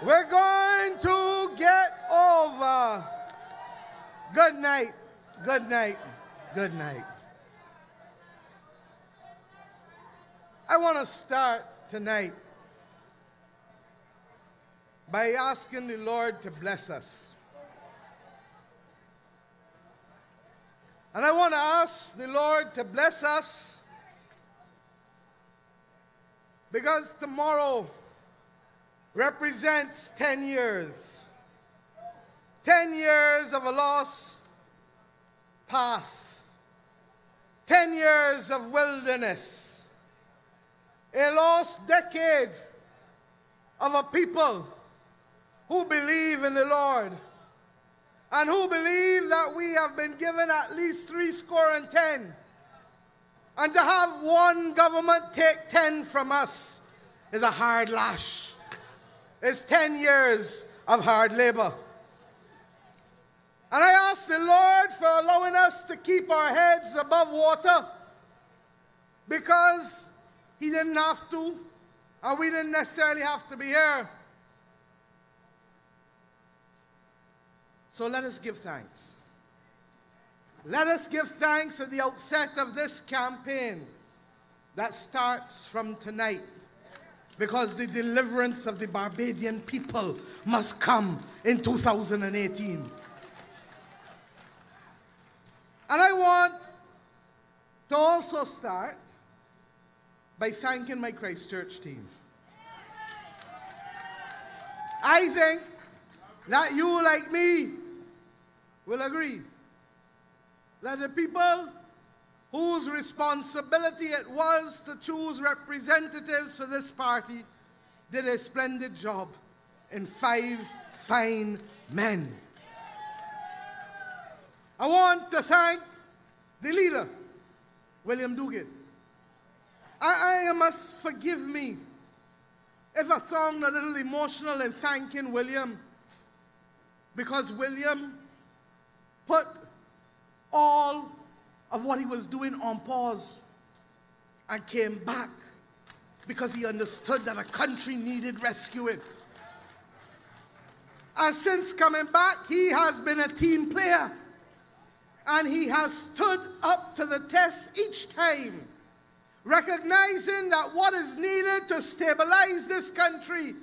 We're going to get over. Good night. Good night. Good night. I want to start tonight by asking the Lord to bless us. And I want to ask the Lord to bless us because tomorrow represents 10 years. 10 years of a lost path. 10 years of wilderness. A lost decade of a people who believe in the Lord and who believe that we have been given at least 70. And to have one government take 10 from us is a hard lash. It's 10 years of hard labor. And I ask the Lord for allowing us to keep our heads above water because He didn't have to, and we didn't necessarily have to be here. So let us give thanks. Let us give thanks at the outset of this campaign that starts from tonight, because the deliverance of the Barbadian people must come in 2018. And I want to also start by thanking my Christchurch team. I think that you, like me, will agree that the people whose responsibility it was to choose representatives for this party did a splendid job in 5 fine men. I want to thank the leader, William Duguid. I must forgive me if I sound a little emotional in thanking William, because William put all of what he was doing on pause and came back because he understood that a country needed rescuing. And since coming back, he has been a team player, and he has stood up to the test each time, recognizing that what is needed to stabilize this country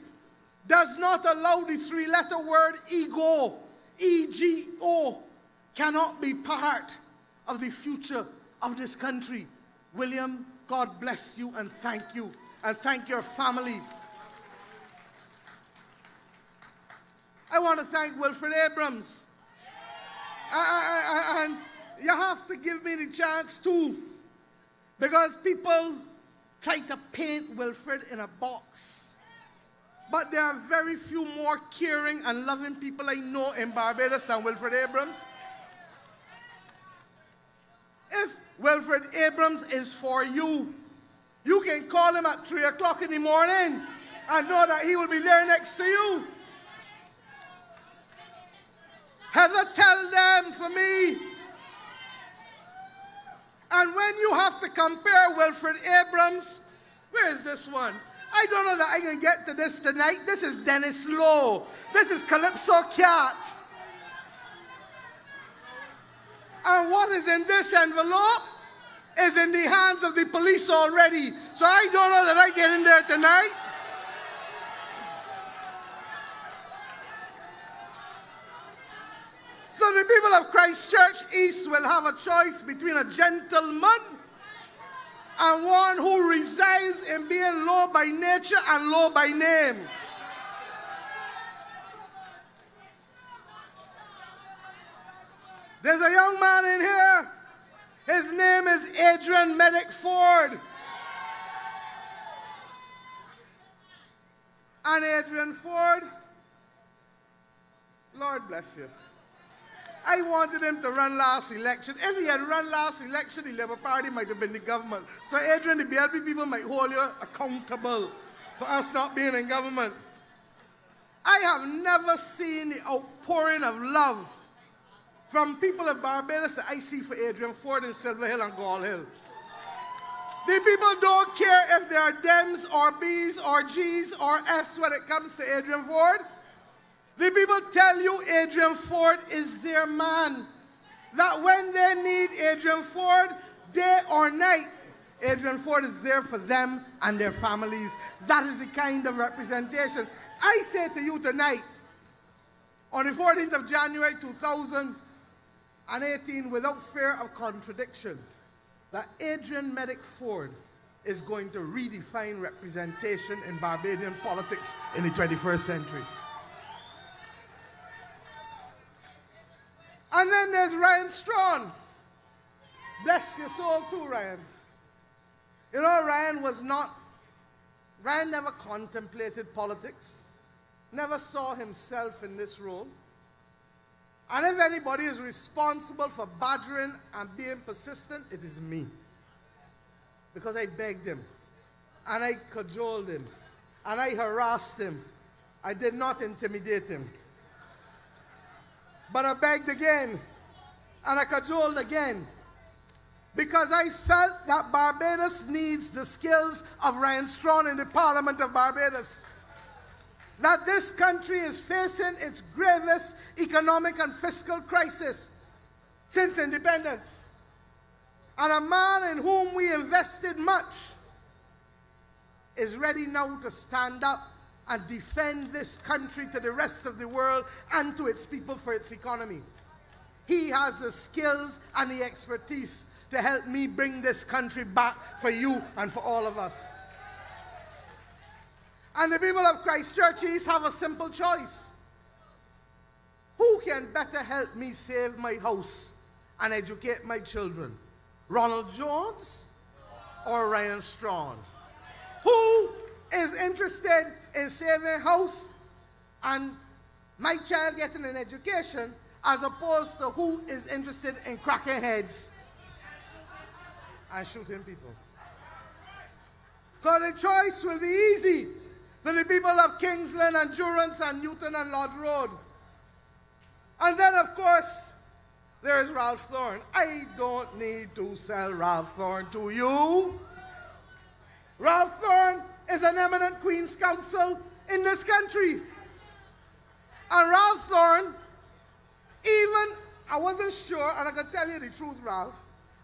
does not allow the 3-letter word ego, E-G-O, cannot be part of the future of this country. William, God bless you and thank you, and thank your family. I want to thank Wilfred Abrams. And you have to give me the chance too, because people try to paint Wilfred in a box. But there are very few more caring and loving people I know in Barbados than Wilfred Abrams. If Wilfred Abrams is for you, you can call him at 3 o'clock in the morning and know that he will be there next to you. Heather, tell them for me. And when you have to compare Wilfred Abrams, where is this one? I don't know that I can get to this tonight. This is Dennis Lowe. This is Calypso Cat. And what is in this envelope is in the hands of the police already. So I don't know that I get in there tonight. So the people of Christchurch East will have a choice between a gentleman and one who resides in being low by nature and low by name. There's a young man in here. His name is Adrian Medic Ford. And Adrian Ford, Lord bless you. I wanted him to run last election. If he had run last election, the Labour Party might have been the government. So Adrian, the BLP people might hold you accountable for us not being in government. I have never seen the outpouring of love from people of Barbados that I see for Adrian Ford in Silver Hill and Gall Hill. The people don't care if they are Dems or Bs or Gs or Fs when it comes to Adrian Ford. The people tell you Adrian Ford is their man. That when they need Adrian Ford, day or night, Adrian Ford is there for them and their families. That is the kind of representation. I say to you tonight, on the 14th of January 2018, without fear of contradiction, that Adrian Medic Ford is going to redefine representation in Barbadian politics in the 21st century. And then there's Ryan Strawn. Bless your soul too, Ryan. You know, Ryan never contemplated politics, never saw himself in this role. And if anybody is responsible for badgering and being persistent, it is me. Because I begged him, and I cajoled him, and I harassed him. I did not intimidate him. But I begged again, and I cajoled again, because I felt that Barbados needs the skills of Ryan Strawn in the Parliament of Barbados. That this country is facing its gravest economic and fiscal crisis since independence. And a man in whom we invested much is ready now to stand up and defend this country to the rest of the world and to its people for its economy. He has the skills and the expertise to help me bring this country back for you and for all of us. And the people of Christchurch East have a simple choice. Who can better help me save my house and educate my children? Ronald Jones or Ryan Strawn? Who is interested in saving house and my child getting an education, as opposed to who is interested in cracking heads and shooting people? So the choice will be easy for the people of Kingsland and Durrance and Newton and Lodge Road. And then, of course, there is Ralph Thorne. I don't need to sell Ralph Thorne to you. Ralph Thorne is an eminent Queen's Counsel in this country. And Ralph Thorne, I wasn't sure, and I can tell you the truth, Ralph,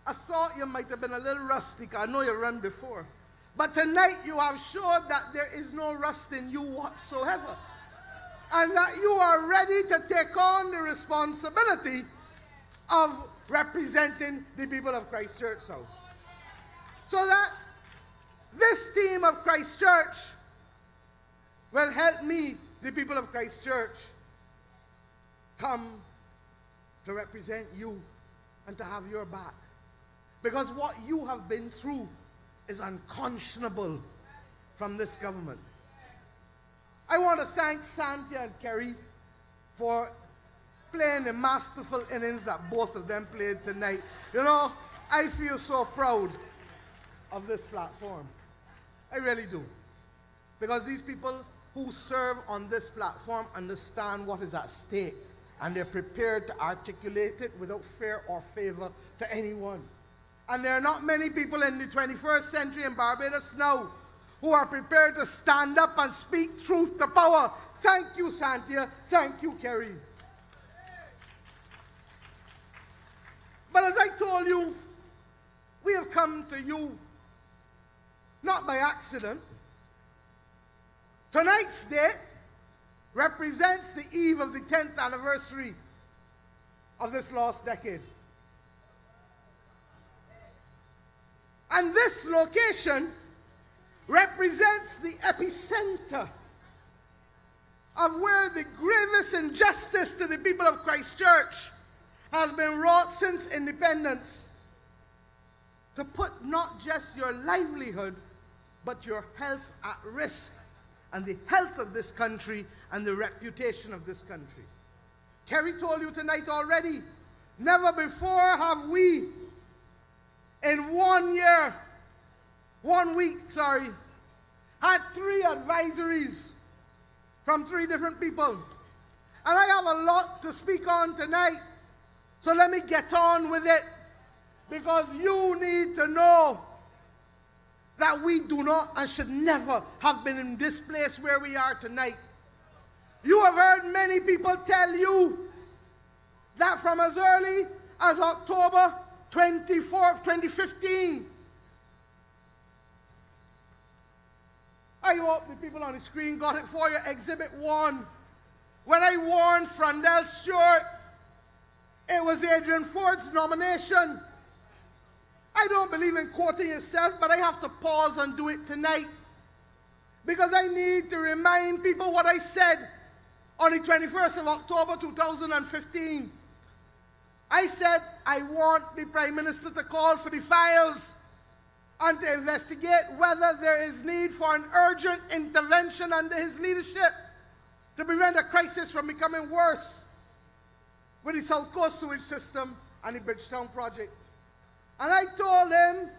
I thought you might have been a little rusty, because I know you run before. But tonight you have showed that there is no rust in you whatsoever. And that you are ready to take on the responsibility of representing the people of Christchurch South. So that this team of Christchurch will help me, the people of Christchurch, come to represent you and to have your back. Because what you have been through is unconscionable from this government. I want to thank Santia and Kerry for playing the masterful innings that both of them played tonight. You know, I feel so proud of this platform. I really do. Because these people who serve on this platform understand what is at stake, and they're prepared to articulate it without fear or favor to anyone. And there are not many people in the 21st century in Barbados now who are prepared to stand up and speak truth to power. Thank you, Santia. Thank you, Kerry. But as I told you, we have come to you not by accident. Tonight's date represents the eve of the 10th anniversary of this lost decade. And this location represents the epicenter of where the gravest injustice to the people of Christchurch has been wrought since independence, to put not just your livelihood, but your health at risk, and the health of this country and the reputation of this country. Kerry told you tonight already, never before have we, in 1 week, had 3 advisories from 3 different people. And I have a lot to speak on tonight, so let me get on with it, because you need to know that we do not and should never have been in this place where we are tonight. You have heard many people tell you that from as early as October 24th, 2015, I hope the people on the screen got it for you, Exhibit 1. When I warned Frondell Stewart, it was Adrian Ford's nomination. I don't believe in quoting yourself, but I have to pause and do it tonight because I need to remind people what I said on the 21st of October 2015. I said I want the Prime Minister to call for the files and to investigate whether there is need for an urgent intervention under his leadership to prevent a crisis from becoming worse with the South Coast sewage system and the Bridgetown project. And I told him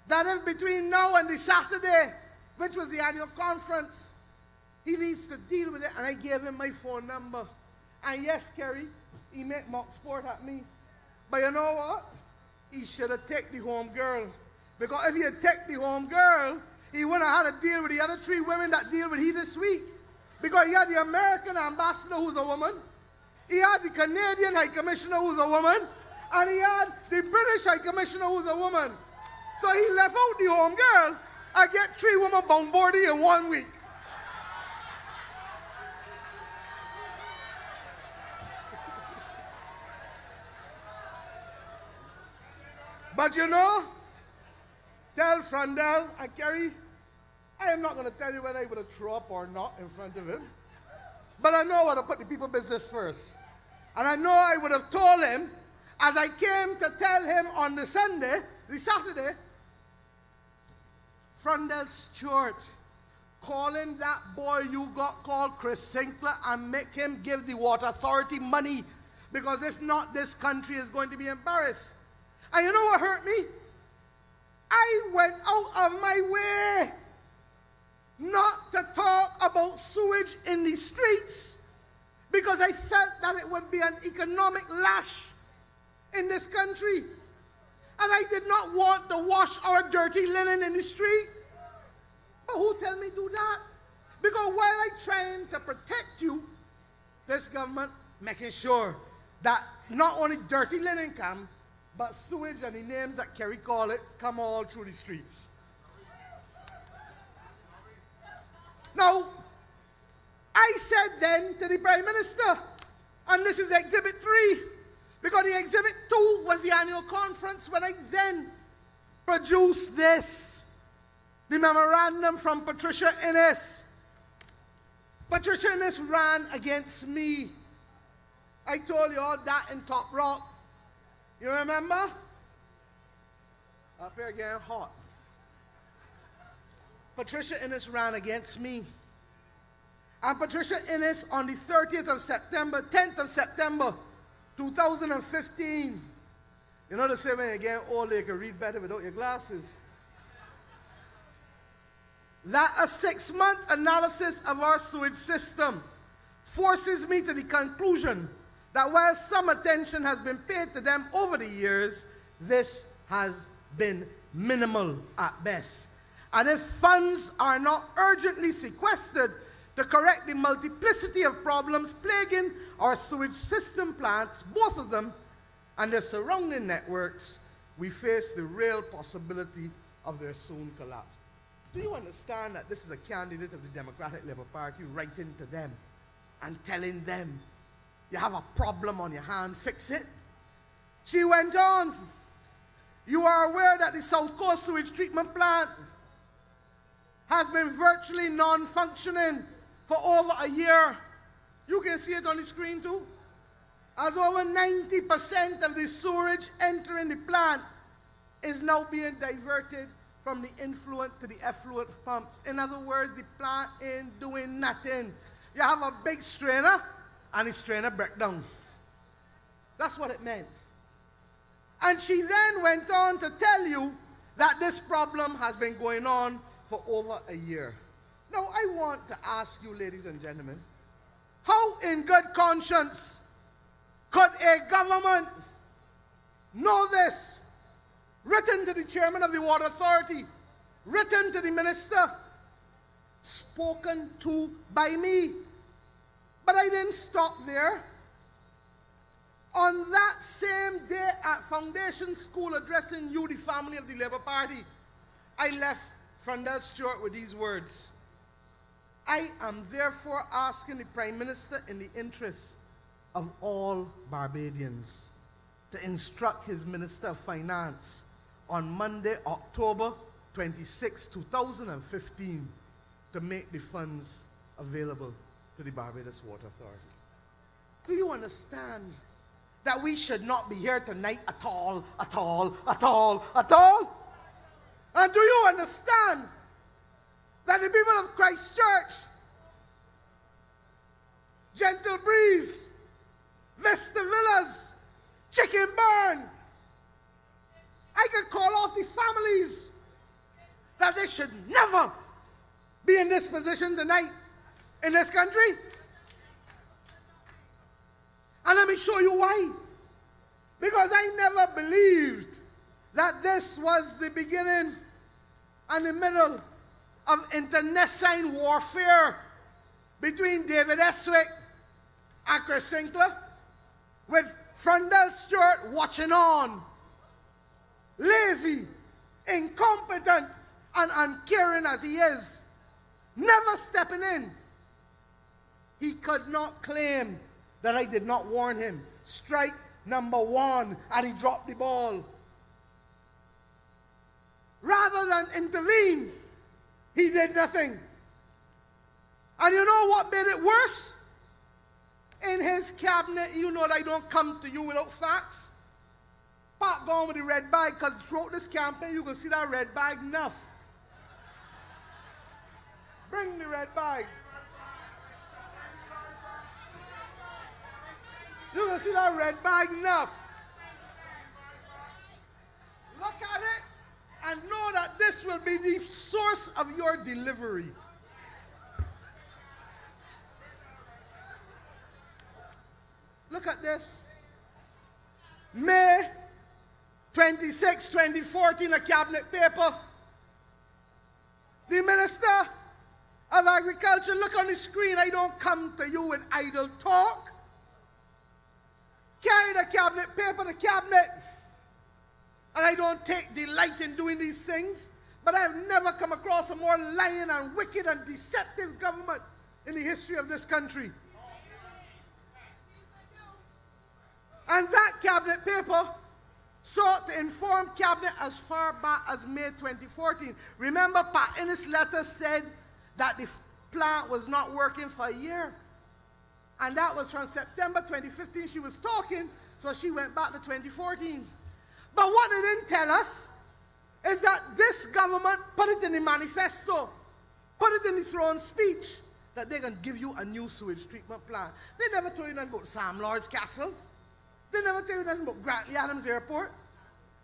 that if between now and the Saturday, which was the annual conference, he needs to deal with it, and I gave him my phone number. And yes, Kerry, he made mock sport at me. But you know what? He should have taken the home girl. Because if he had taken the home girl, he wouldn't have had to deal with the other 3 women that deal with he this week. Because he had the American ambassador who's a woman, he had the Canadian High Commissioner who's a woman, and he had the British High Commissioner who's a woman. So he left out the home girl and get 3 women bombarded in 1 week. But you know, tell Frondell and Kerry, I am not going to tell you whether I would have thrown up or not in front of him. But I know how to put the people business first. And I know I would have told him, as I came to tell him on the Saturday, Frondell Stewart, calling that boy you got called Chris Sinclair and make him give the Water Authority money, because if not, this country is going to be embarrassed. And you know what hurt me? I went out of my way not to talk about sewage in the streets because I felt that it would be an economic lash in this country. And I did not want to wash our dirty linen in the street. But who tell me do that? Because while I trying to protect you, this government making sure that not only dirty linen come, but sewage and the names that Kerry call it come all through the streets. Now, I said then to the Prime Minister, and this is Exhibit 3, because the Exhibit 2 was the annual conference when I then produced this, the memorandum from Patricia Innes. Patricia Innes ran against me. I told you all that in Top Rock. You remember? Up here getting hot. Patricia Innes ran against me. And Patricia Innes on the 10th of September, 2015. You know they say when you get old, you can read better without your glasses. That a 6-month analysis of our sewage system forces me to the conclusion that while some attention has been paid to them over the years, this has been minimal at best. And if funds are not urgently sequestered to correct the multiplicity of problems plaguing our sewage system plants, both of them, and their surrounding networks, we face the real possibility of their soon collapse. Do you understand that this is a candidate of the Democratic Labour Party writing to them and telling them, you have a problem on your hand, fix it? She went on, you are aware that the South Coast sewage treatment plant has been virtually non-functioning for over a year. You can see it on the screen too. As over 90% of the sewage entering the plant is now being diverted from the influent to the effluent pumps. In other words, the plant ain't doing nothing. You have a big strainer, and the strainer break down. That's what it meant. And she then went on to tell you that this problem has been going on for over a year. Now, I want to ask you, ladies and gentlemen, how in good conscience could a government know this, written to the chairman of the Water Authority, written to the minister, spoken to by me. But I didn't stop there. On that same day at Foundation School, addressing you, the family of the Labour Party, I left Frondell Stewart with these words. I am therefore asking the Prime Minister, in the interest of all Barbadians, to instruct his Minister of Finance on Monday, October 26, 2015, to make the funds available to the Barbados Water Authority. Do you understand that we should not be here tonight at all, at all, at all, at all? And do you understand that the people of Christ Church, Gentle Breeze, Vista Villas, Chicken Burn, I could call off the families that they should never be in this position tonight in this country? And let me show you why. Because I never believed that this was the beginning and the middle of internecine warfare between David Eswick and Chris Sinclair, with Frondell Stewart watching on, lazy, incompetent, and uncaring as he is, never stepping in. He could not claim that I did not warn him. Strike number one, and he dropped the ball. Rather than intervene, he did nothing. And you know what made it worse? In his cabinet, you know that I don't come to you without facts. Pat gone with the red bag, because throughout this campaign, you can see that red bag enough. Bring the red bag. You can see that red bag enough. Look at it and know that this will be the source of your delivery. Look at this. May 26, 2014, a cabinet paper. The Minister of Agriculture, look on the screen. I don't come to you with idle talk. Carry the cabinet paper to cabinet. And I don't take delight in doing these things. But I have never come across a more lying and wicked and deceptive government in the history of this country. And that cabinet paper sought to inform cabinet as far back as May 2014. Remember, Pat in his letter said that the plant was not working for a year. And that was from September 2015. She was talking, so she went back to 2014. But what they didn't tell us is that this government put it in the manifesto, put it in the throne speech, that they're going to give you a new sewage treatment plant. They never told you nothing about Sam Lord's Castle. They never told you nothing about Grantley Adams Airport.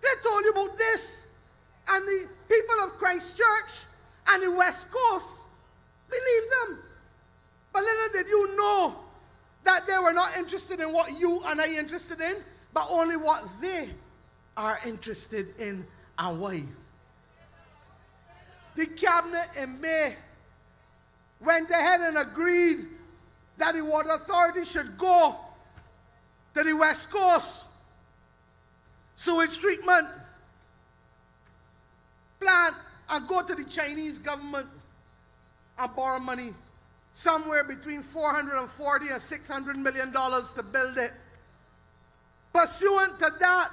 They told you about this. And the people of Christ Church and the West Coast believed them. But little did you know that they were not interested in what you and I are interested in, but only what they are interested in and why. The cabinet in May went ahead and agreed that the Water Authority should go to the West Coast sewage treatment plant and go to the Chinese government and borrow money, somewhere between $440 and $600 million to build it. Pursuant to that,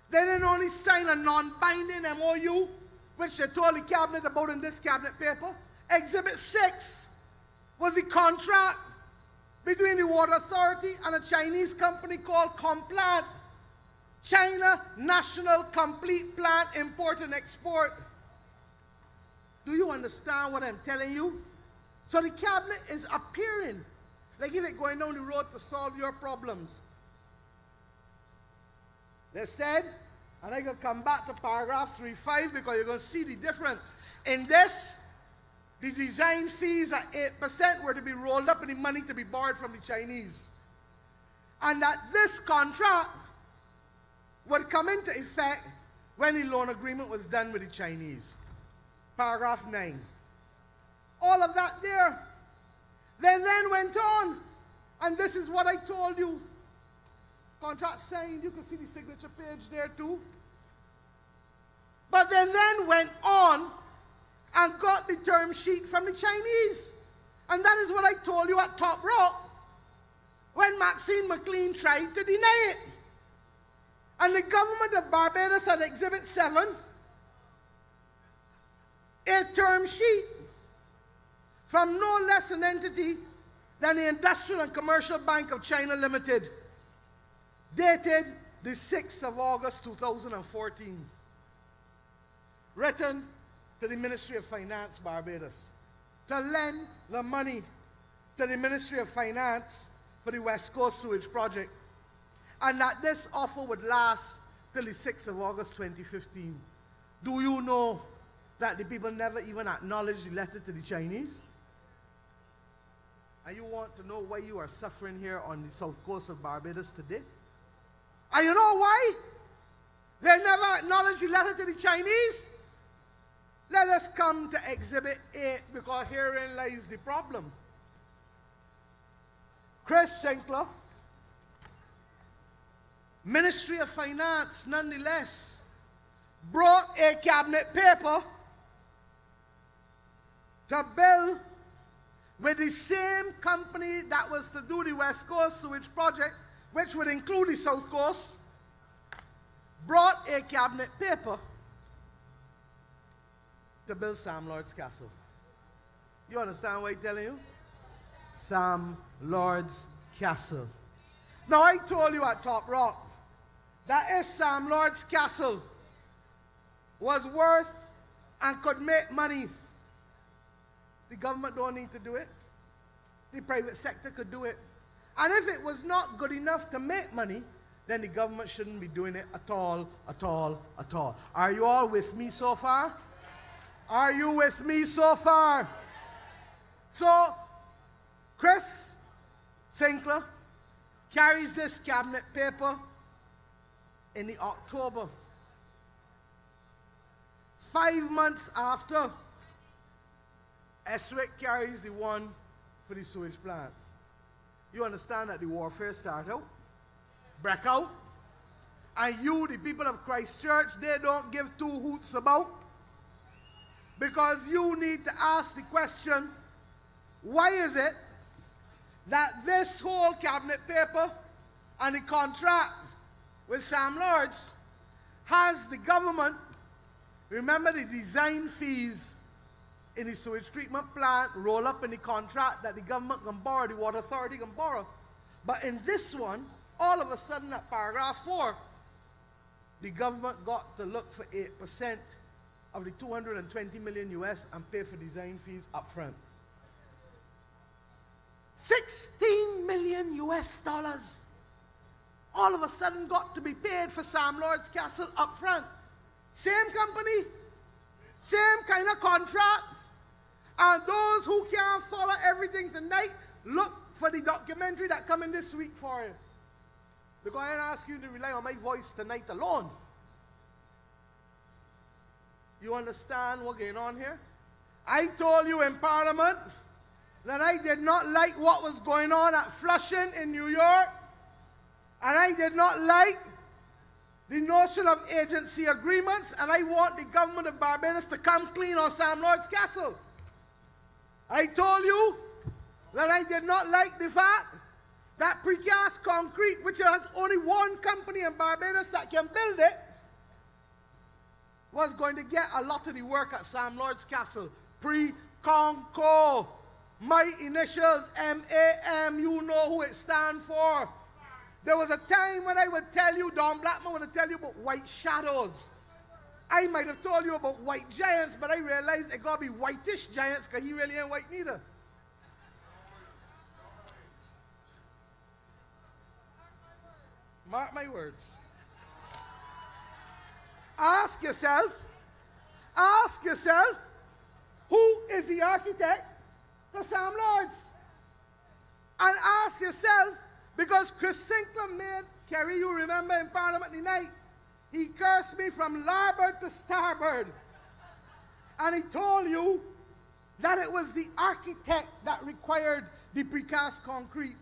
they didn't only sign a non-binding MOU, which they told the cabinet about in this cabinet paper. Exhibit 6 was the contract between the Water Authority and a Chinese company called Complant, China National Complete Plant Import and Export. Do you understand what I'm telling you? So the cabinet is appearing like if it's going down the road to solve your problems. They said, and I'm going to come back to paragraph 3.5 because you're going to see the difference. In this, the design fees at 8% were to be rolled up in the money to be borrowed from the Chinese. And that this contract would come into effect when the loan agreement was done with the Chinese. paragraph 9. All of that there. They then went on, and this is what I told you. Contract signed, you can see the signature page there too. But they then went on and got the term sheet from the Chinese. And that is what I told you at Top Rock when Maxine McLean tried to deny it. And the government of Barbados had Exhibit 7, a term sheet from no less an entity than the Industrial and Commercial Bank of China Limited, dated the 6th of August 2014, written to the Ministry of Finance, Barbados, to lend the money to the Ministry of Finance for the West Coast Sewage Project, and that this offer would last till the 6th of August 2015. Do you know that the people never even acknowledged the letter to the Chinese? And you want to know why you are suffering here on the south coast of Barbados today? And you know why they never acknowledged the letter to the Chinese? Let us come to Exhibit 8, because herein lies the problem. Chris Sinkler, Ministry of Finance, nonetheless, brought a cabinet paper to bill with the same company that was to do the West Coast Sewage Project, which would include the South Coast, brought a cabinet paper to build Sam Lord's Castle. You understand what I'm telling you? Sam Lord's Castle. Now, I told you at Top Rock that if Sam Lord's Castle was worth and could make money, the government don't need to do it. The private sector could do it. And if it was not good enough to make money, then the government shouldn't be doing it at all, at all, at all. Are you all with me so far? Are you with me so far? So, Chris Sinkler carries this cabinet paper in the October. 5 months after, Eswick carries the one for the sewage plant. You understand that the warfare start out, break out, and you, the people of Christchurch, they don't give two hoots about, because you need to ask the question, why is it that this whole cabinet paper and the contract with Sam Lords has the government, remember the design fees in the sewage treatment plant roll up in the contract that the government can borrow, the water authority can borrow. But in this one, all of a sudden at paragraph 4, the government got to look for 8% of the 220 million US and pay for design fees up front. 16 million US dollars all of a sudden got to be paid for Sam Lord's Castle up front. Same company, same kind of contract. And those who can't follow everything tonight, look for the documentary that coming this week for you. Because I don't ask you to rely on my voice tonight alone. You understand what's going on here? I told you in Parliament that I did not like what was going on at Flushing in New York. And I did not like the notion of agency agreements. And I want the government of Barbados to come clean on Sam Lord's Castle. I told you that I did not like the fact that precast concrete, which has only one company in Barbados that can build it, was going to get a lot of the work at Sam Lord's Castle. Pre-Conco. My initials, M-A-M, you know who it stands for. There was a time when I would tell you, Don Blackman would tell you about white shadows. I might have told you about white giants, but I realized it got to be whitish giants because he really ain't white neither. Mark my words. Ask yourself, who is the architect for Sam Lords? And ask yourself, because Chris Sinkler made, Kerry, you remember in Parliament tonight, he cursed me from larboard to starboard. And he told you that it was the architect that required the precast concrete.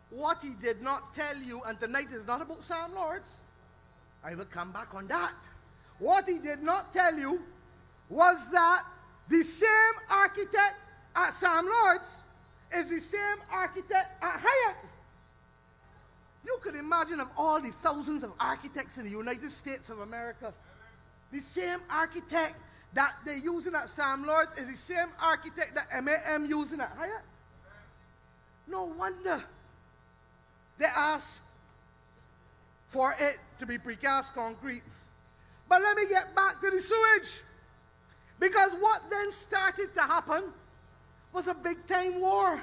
What he did not tell you, and tonight is not about Sam Lords, I will come back on that. What he did not tell you was that the same architect at Sam Lords is the same architect at Hyatt. You could imagine of all the thousands of architects in the United States of America, the same architect that they're using at Sam Lords is the same architect that MAM using at Hyatt. No wonder they asked for it to be precast concrete. But let me get back to the sewage. Because what then started to happen was a big-time war.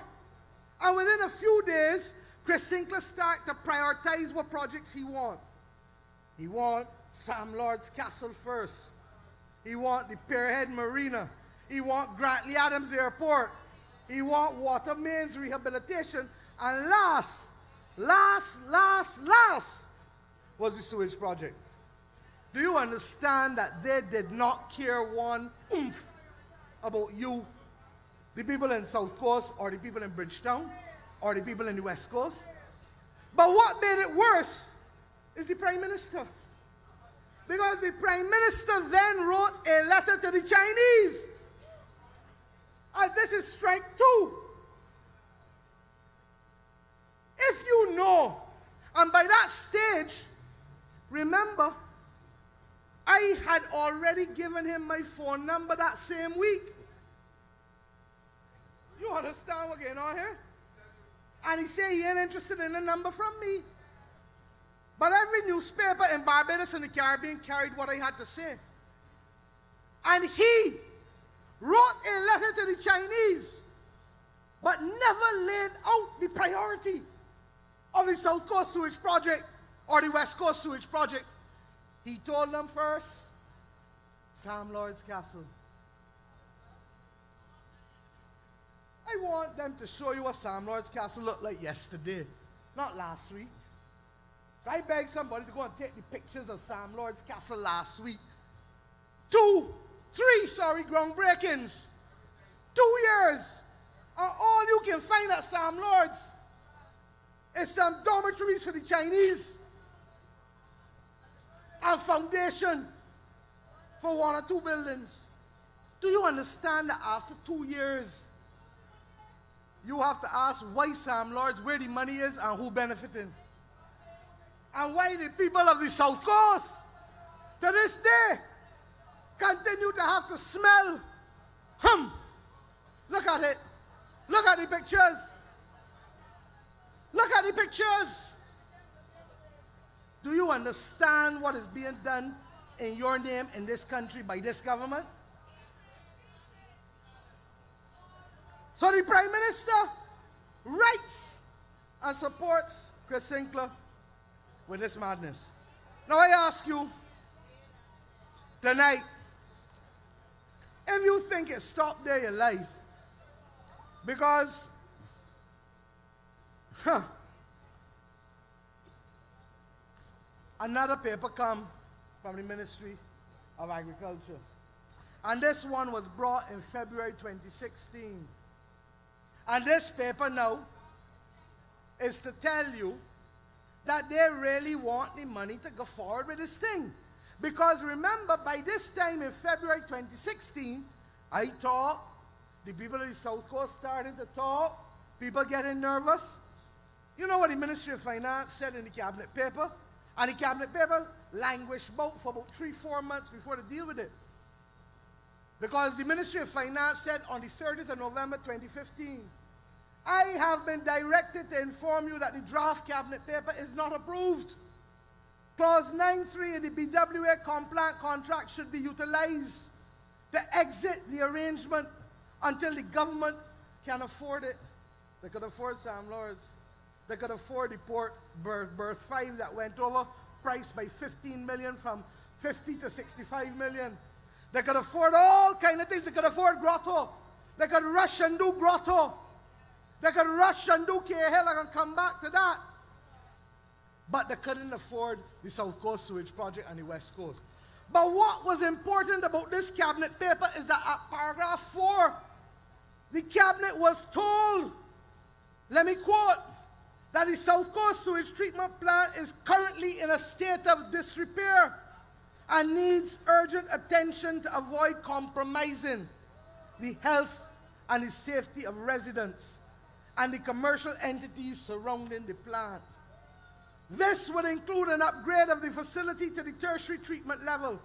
And within a few days, Chris Sinclair started to prioritize what projects he want. He want Sam Lords Castle first. He want the Pierhead Marina. He want Grantley Adams Airport. He want water mains rehabilitation. And last was the sewage project. Do you understand that they did not care one oomph about you, the people in South Coast, or the people in Bridgetown, or the people in the West Coast? But what made it worse is the Prime Minister. Because the Prime Minister then wrote a letter to the Chinese. And this is strike two. If you know, and by that stage, remember, I had already given him my phone number that same week. You understand what's going on here? And he said he ain't interested in a number from me. But every newspaper in Barbados and the Caribbean carried what I had to say. And he wrote a letter to the Chinese, but never laid out the priority of the South Coast Sewage Project or the West Coast Sewage Project. He told them first, Sam Lords Castle. I want them to show you what Sam Lords Castle looked like yesterday, not last week. I begged somebody to go and take the pictures of Sam Lords Castle last week. 3 groundbreakings. 2 years. And all you can find at Sam Lords is some dormitories for the Chinese and foundation for 1 or 2 buildings. Do you understand that after 2 years, you have to ask why Sam Lords, where the money is, and who benefiting? And why the people of the South Coast, to this day, continue to have to smell, look at it. Look at the pictures. Look at the pictures. Do you understand what is being done in your name in this country by this government? So the Prime Minister writes and supports Chris Sinclair with this madness. Now I ask you tonight, if you think it stopped there, you lie. Because, another paper come from the Ministry of Agriculture. And this one was brought in February 2016. And this paper now is to tell you that they really want the money to go forward with this thing. Because remember, by this time in February 2016, I talked, the people of the South Coast started to talk, people getting nervous. You know what the Ministry of Finance said in the cabinet paper? And the cabinet paper languished for about 3-4 months before they deal with it. Because the Ministry of Finance said on the 30th of November 2015, I have been directed to inform you that the draft cabinet paper is not approved. Clause 9.3 in the BWA compliant contract should be utilized to exit the arrangement until the government can afford it. They could afford Sam Lords. They could afford the Port Berth 5 that went over, priced by 15 million from 50 to 65 million. They could afford all kinds of things. They could afford Grotto. They could rush and do Grotto. They could rush and do Cahill. I can come back to that. But they couldn't afford the South Coast Sewage Project and the West Coast. But what was important about this cabinet paper is that at paragraph 4, the cabinet was told, let me quote, that the South Coast Sewage Treatment Plant is currently in a state of disrepair and needs urgent attention to avoid compromising the health and the safety of residents and the commercial entities surrounding the plant. This would include an upgrade of the facility to the tertiary treatment level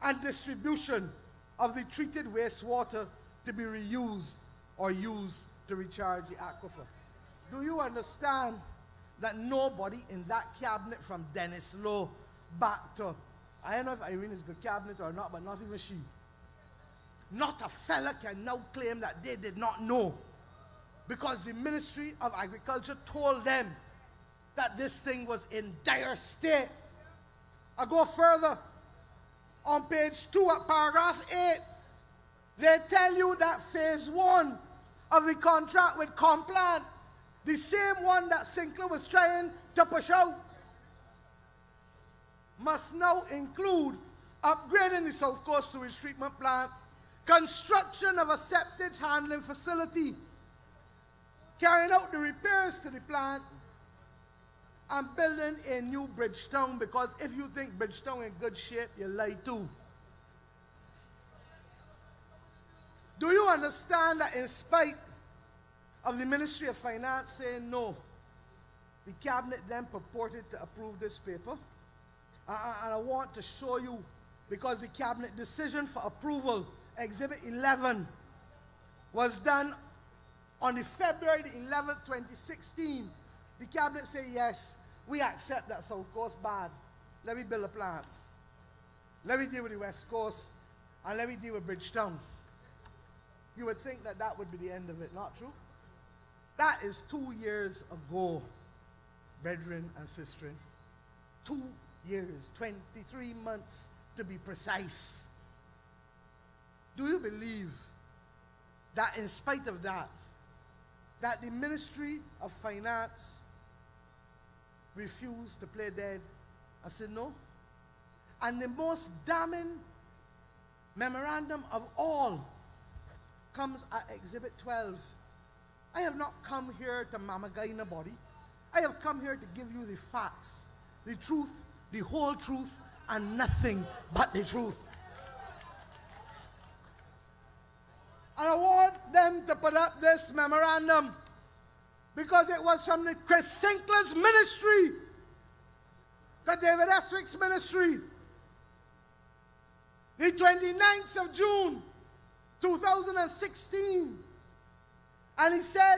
and distribution of the treated wastewater to be reused or used to recharge the aquifer. Do you understand that nobody in that cabinet from Dennis Lowe back to, I don't know if Irene is good cabinet or not, but not even she. Not a fella can now claim that they did not know, because the Ministry of Agriculture told them that this thing was in dire state. I go further. On page 2 at paragraph 8, they tell you that phase 1 of the contract with Complan, the same one that Sinclair was trying to push out, must now include upgrading the South Coast Sewage Treatment Plant, construction of a septic handling facility, carrying out the repairs to the plant, and building a new Bridgetown, because if you think Bridgetown in good shape, you lie too. Do you understand that in spite of the Ministry of Finance saying no, the cabinet then purported to approve this paper? And I want to show you, because the cabinet decision for approval, Exhibit 11, was done on the February the 11th, 2016. The cabinet said, yes, we accept that South Coast bad. Let me build a plant. Let me deal with the West Coast, and let me deal with Bridgetown. You would think that that would be the end of it, not true? That is 2 years ago, brethren and sistren. 2 years, 23 months to be precise. Do you believe that in spite of that, that the Ministry of Finance refused to play dead? I said no. And the most damning memorandum of all comes at Exhibit 12. I have not come here to mamagai nobody. I have come here to give you the facts, the truth, the whole truth, and nothing but the truth. And I want them to put up this memorandum because it was from the Chris Sinclair's ministry, the David Eswick's ministry. The 29th of June, 2016. And he said,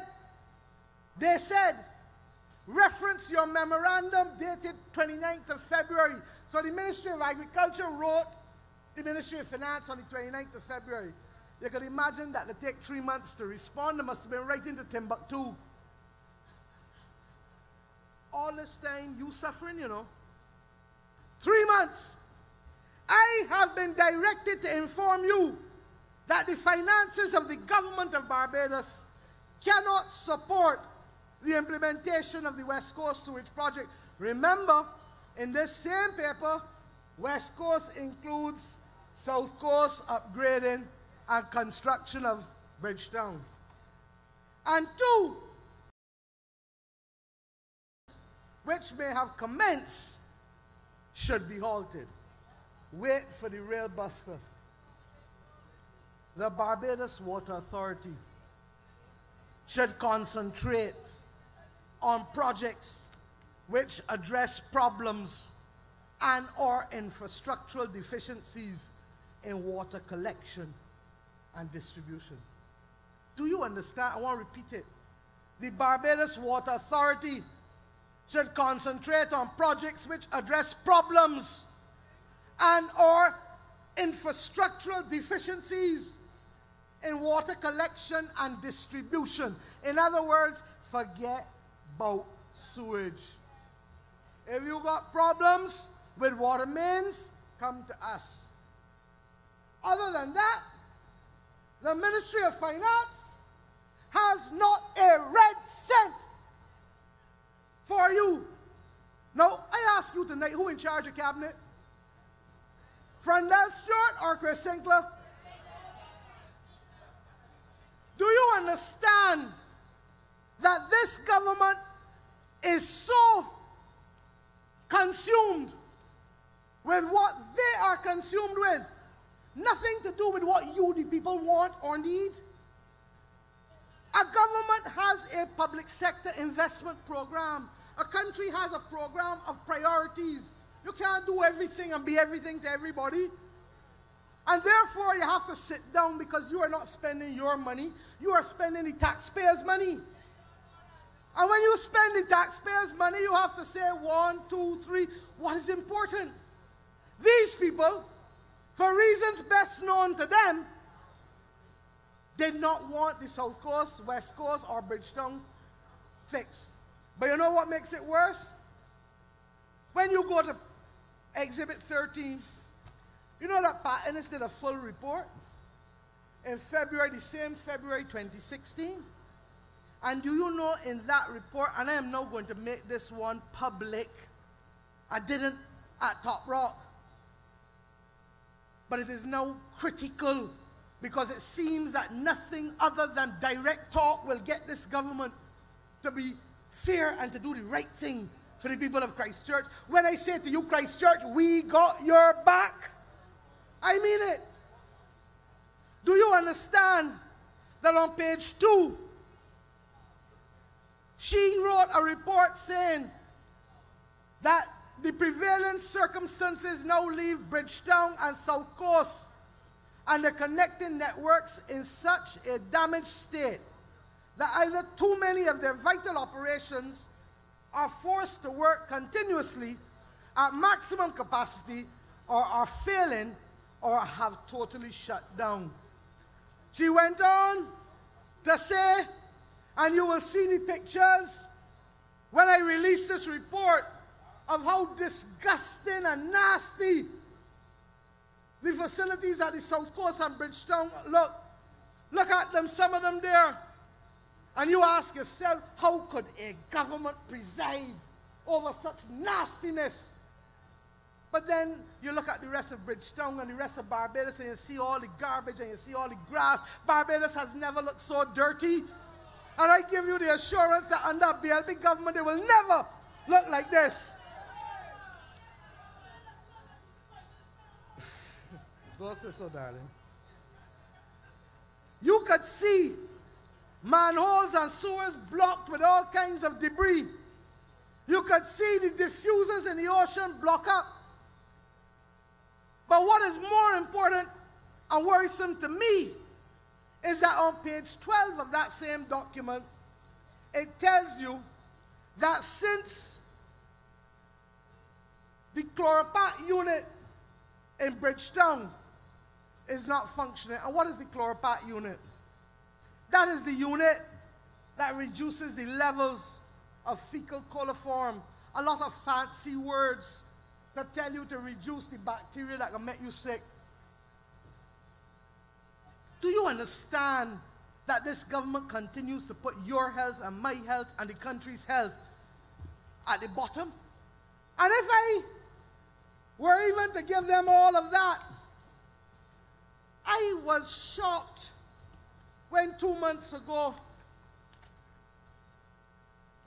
they said, reference your memorandum dated 29th of February. So the Ministry of Agriculture wrote the Ministry of Finance on the 29th of February. You can imagine that it take 3 months to respond. They must have been right into Timbuktu. All this time, you suffering, you know. 3 months. I have been directed to inform you that the finances of the government of Barbados cannot support the implementation of the West Coast Sewage Project. Remember, in this same paper, West Coast includes South Coast upgrading and construction of Bridgetown. And 2, which may have commenced, should be halted. Wait for the real buster. The Barbados Water Authority should concentrate on projects which address problems and or infrastructural deficiencies in water collection and distribution. Do you understand? I want to repeat it. The Barbados Water Authority should concentrate on projects which address problems and or infrastructural deficiencies in water collection and distribution. In other words, forget about sewage. If you got problems with water mains, come to us. Other than that, the Ministry of Finance has not a red cent for you. Now, I ask you tonight, who in charge of cabinet? Frandel Stewart or Chris Sinclair? Do you understand that this government is so consumed with what they are consumed with? Nothing to do with what you, the people, want or need. A government has a public sector investment program. A country has a program of priorities. You can't do everything and be everything to everybody. And therefore, you have to sit down because you are not spending your money. You are spending the taxpayers' money. And when you spend the taxpayers' money, you have to say 1, 2, 3, what is important? These people, for reasons best known to them, did not want the South Coast, West Coast, or Bridgetown fixed. But you know what makes it worse? When you go to Exhibit 13, you know that Pat Ennis did a full report in February, the same February 2016. And do you know in that report, and I am now going to make this one public, I didn't at Top Rock, but it is now critical because it seems that nothing other than direct talk will get this government to be fair and to do the right thing for the people of Christchurch. When I say to you, Christchurch, we got your back, I mean it. Do you understand that on page 2, she wrote a report saying that the prevailing circumstances now leave Bridgetown and South Coast and the connecting networks in such a damaged state that either too many of their vital operations are forced to work continuously at maximum capacity or are failing or have totally shut down. She went on to say, and you will see the pictures when I release this report, of how disgusting and nasty the facilities at the South Coast and Bridgetown look. Look at them, some of them there. And you ask yourself, how could a government preside over such nastiness? But then you look at the rest of Bridgetown and the rest of Barbados and you see all the garbage and you see all the grass. Barbados has never looked so dirty. And I give you the assurance that under BLP government, it will never look like this. Don't say so, darling. You could see manholes and sewers blocked with all kinds of debris. You could see the diffusers in the ocean block up. But what is more important and worrisome to me is that on page 12 of that same document, it tells you that since the chloropat unit in Bridgetown is not functioning. And what is the chloropat unit? That is the unit that reduces the levels of fecal coliform. A lot of fancy words that tell you to reduce the bacteria that can make you sick. Do you understand that this government continues to put your health and my health and the country's health at the bottom? And if I were even to give them all of that, I was shocked when 2 months ago,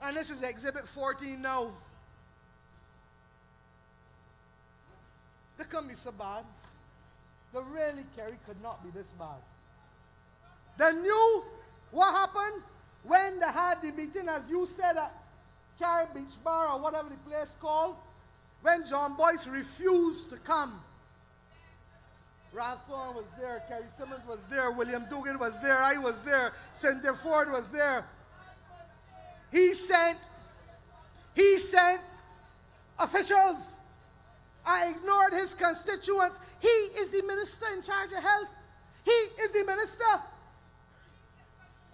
and this is Exhibit 14 now, they couldn't be so bad. The really Kerry could not be this bad. They knew what happened when they had the meeting, as you said, at Carrie Beach Bar or whatever the place called, when John Boyce refused to come. Ralph Thorne was there, Kerry Simmons was there, William Dugan was there, I was there, Cynthia Ford was there. He sent officials. I ignored his constituents. He is the minister in charge of health. He is the minister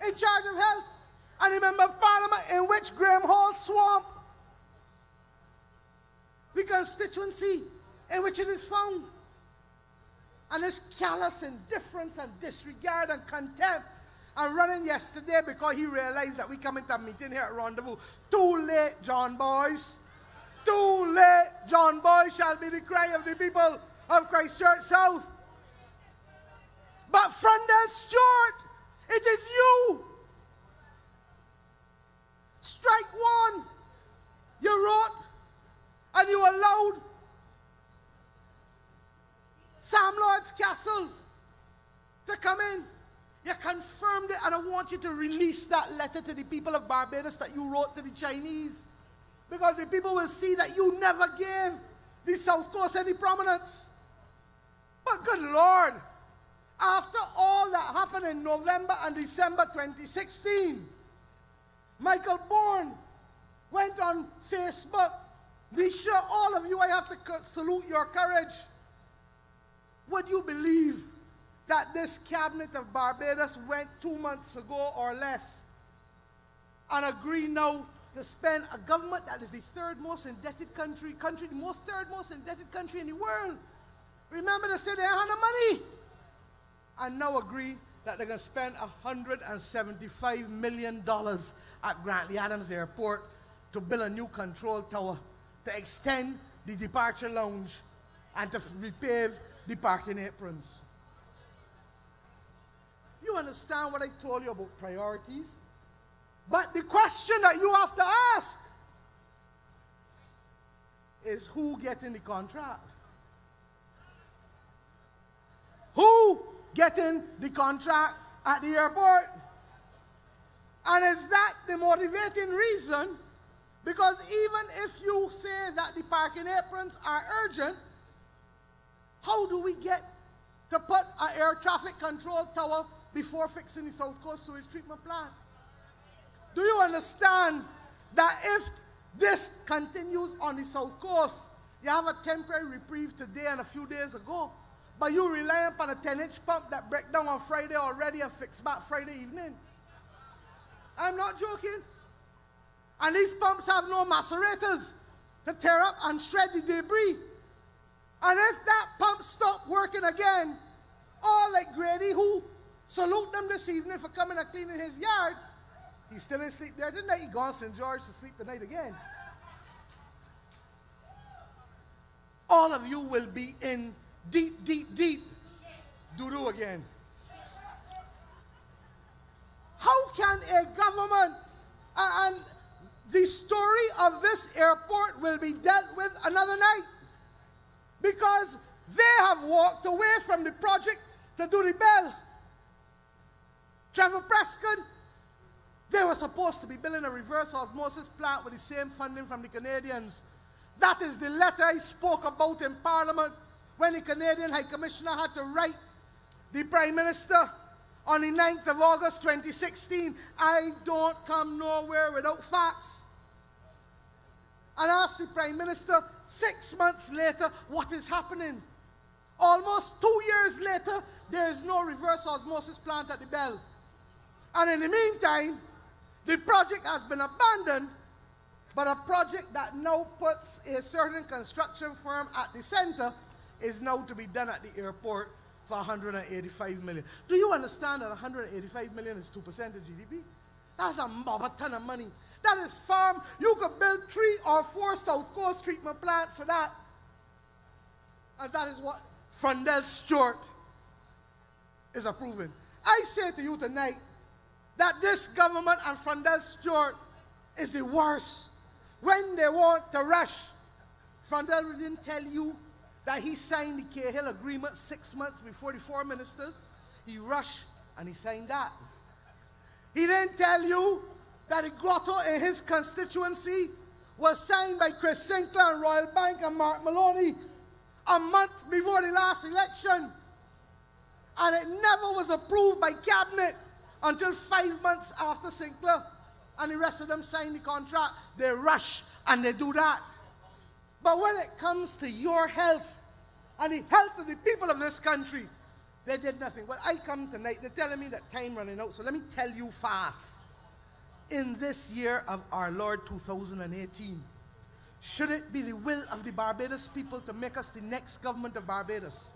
in charge of health. And remember Parliament in which Graham Hall swamped the constituency in which it is found. And this callous indifference and disregard and contempt and running yesterday because he realized that we come into a meeting here at Rendezvous. Too late, John Boyce. Too late, John Boyce shall be the cry of the people. of Christchurch South. But Frondell Stewart, it is you. Strike one. You wrote and you allowed Sam Lord's Castle to come in. You confirmed it, and I want you to release that letter to the people of Barbados that you wrote to the Chinese, because the people will see that you never gave the South Coast any prominence. But good Lord, after all that happened in November and December 2016, Michael Bourne went on Facebook. Nisha, all of you, I have to salute your courage. Would you believe that this cabinet of Barbados went 2 months ago or less and agreed now to spend a government that is the third most indebted country, the third most indebted country in the world. Remember, they said they had the money. And now agree that they're going to spend $175 million at Grantley Adams Airport to build a new control tower, to extend the departure lounge, and to repave the parking aprons. You understand what I told you about priorities? But the question that you have to ask is, who getting the contract? Who getting the contract at the airport? And is that the motivating reason? Because even if you say that the parking aprons are urgent, how do we get to put an air traffic control tower before fixing the South Coast sewage treatment plant? Do you understand that if this continues on the South Coast, you have a temporary reprieve today and a few days ago, but you rely upon a 10-inch pump that break down on Friday already and fix back Friday evening? I'm not joking. And these pumps have no macerators to tear up and shred the debris. And if that pump stopped working again, all like Grady, who salute them this evening for coming and cleaning his yard, he's still asleep there tonight. He gone to St. George to sleep tonight again. All of you will be in deep, deep, deep doo-doo again. How can a government, and the story of this airport will be dealt with another night, because they have walked away from the project to do the bell. Trevor Prescott, they were supposed to be building a reverse osmosis plant with the same funding from the Canadians. That is the letter I spoke about in Parliament when the Canadian High Commissioner had to write the Prime Minister on the 9th of August 2016. I don't come nowhere without facts. And asked the Prime Minister 6 months later, what is happening? Almost 2 years later, there is no reverse osmosis plant at the Bell. And in the meantime, the project has been abandoned, but a project that now puts a certain construction firm at the center is now to be done at the airport for $185 million. Do you understand that $185 million is 2% of GDP? That's a ton of money. That is farm. You could build 3 or 4 South Coast treatment plants for that. And that is what Frondell Stewart is approving. I say to you tonight that this government and Frondell Stewart is the worst. When they want to rush, Frondell didn't tell you that he signed the Cahill agreement 6 months before the 4 ministers. He rushed and he signed that. He didn't tell you that the grotto in his constituency was signed by Chris Sinclair and Royal Bank and Mark Maloney a month before the last election. And it never was approved by cabinet until 5 months after Sinclair and the rest of them signed the contract. They rush and they do that. But when it comes to your health and the health of the people of this country, they did nothing. Well, I come tonight, they're telling me that time running out, so let me tell you fast. In this year of our Lord 2018, should it be the will of the Barbados people to make us the next government of Barbados,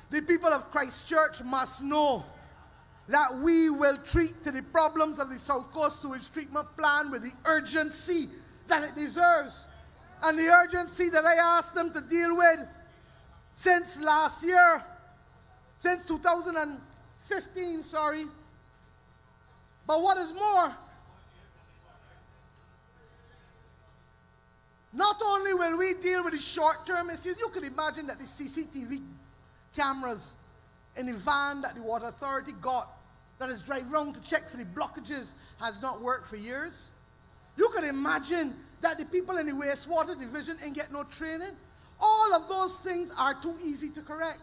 the people of Christchurch must know that we will treat to the problems of the South Coast sewage treatment plant with the urgency that it deserves. And the urgency that I asked them to deal with since last year, since 2015, sorry. But what is more, not only will we deal with the short-term issues, you can imagine that the CCTV cameras in the van that the Water Authority got that is driving around to check for the blockages has not worked for years. You can imagine that the people in the wastewater division ain't get no training. All of those things are too easy to correct.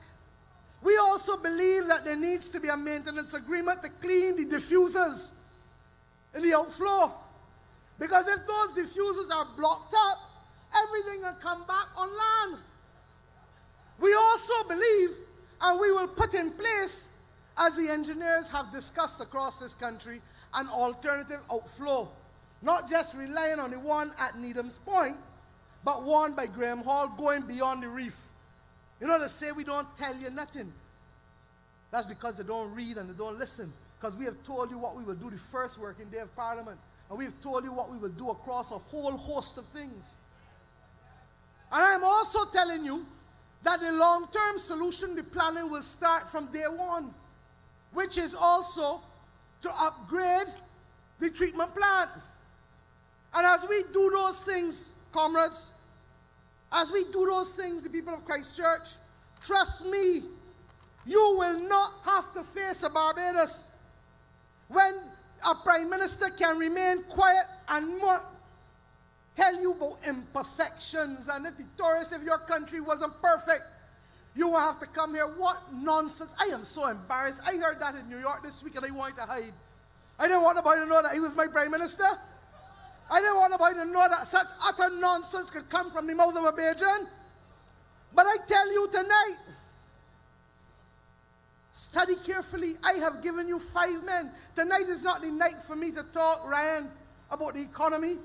We also believe that there needs to be a maintenance agreement to clean the diffusers in the outflow. Because if those diffusers are blocked up, everything will come back on land. We also believe, and we will put in place, as the engineers have discussed across this country, an alternative outflow. Not just relying on the one at Needham's Point, but one by Graham Hall going beyond the reef. You know, they say we don't tell you nothing. That's because they don't read and they don't listen. Because we have told you what we will do the first working day of Parliament. And we have told you what we will do across a whole host of things. And I'm also telling you that the long-term solution, the planning will start from day one, which is also to upgrade the treatment plant. And as we do those things, comrades, as we do those things, the people of Christchurch, trust me, you will not have to face a Barbados when a Prime Minister can remain quiet and not tell you about imperfections and if the tourists, if your country wasn't perfect, you will have to come here. What nonsense. I am so embarrassed. I heard that in New York this week and I wanted to hide. I didn't want nobody to know that he was my Prime Minister. I didn't want nobody to know that such utter nonsense could come from the mouth of a Bajan. But I tell you tonight, study carefully. I have given you 5 men. Tonight is not the night for me to talk, Ryan, about the economy.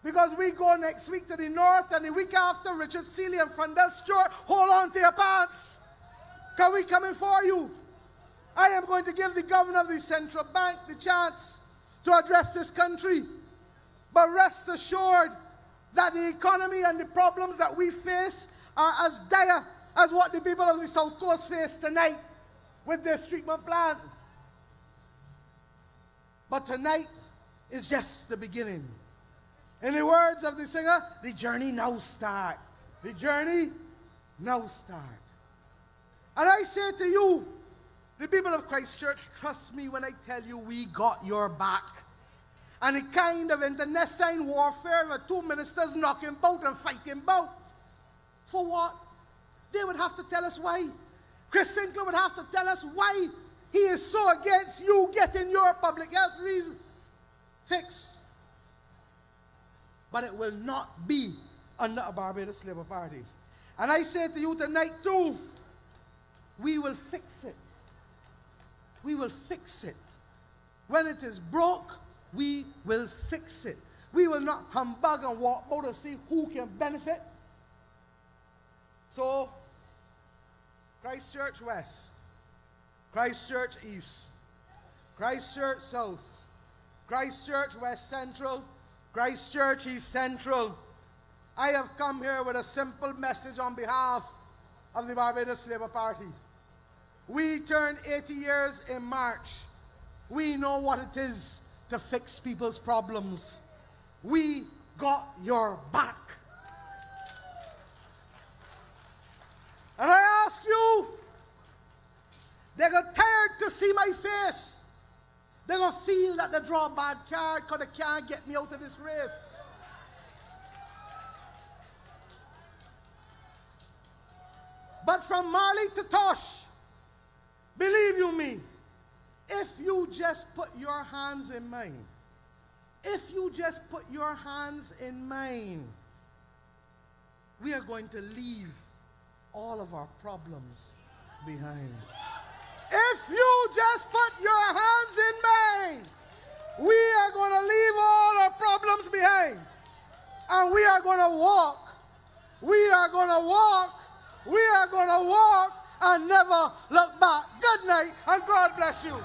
Because we go next week to the north and the week after, Richard Seeley and Frondell Stewart, hold on to your pants. Because we're coming for you. I am going to give the governor of the central bank the chance to address this country. But rest assured that the economy and the problems that we face are as dire as what the people of the South Coast face tonight with this treatment plant. But tonight is just the beginning. In the words of the singer, the journey now start. The journey now start. And I say to you, the people of Christchurch, trust me when I tell you we got your back. And the kind of internecine warfare where 2 ministers knocking bout and fighting bout. For what? They would have to tell us why. Chris Sinclair would have to tell us why he is so against you getting your public health reason fixed. But it will not be under a Barbados Labour Party. And I say to you tonight too, we will fix it. We will fix it. When it is broke, we will fix it. We will not humbug and walk out and see who can benefit. So, Christchurch West, Christchurch East, Christchurch South, Christchurch West Central, Christchurch East Central. I have come here with a simple message on behalf of the Barbados Labour Party. We turned 80 years in March. We know what it is to fix people's problems. We got your back. And I ask you, they got tired to see my face. They're going to feel that they draw a bad card because they can't get me out of this race. But from Marley to Tosh, believe you me, if you just put your hands in mine, if you just put your hands in mine, we are going to leave all of our problems behind. If you just put your hands in mine, we are going to leave all our problems behind. And we are going to walk. We are going to walk. We are going to walk and never look back. Good night and God bless you.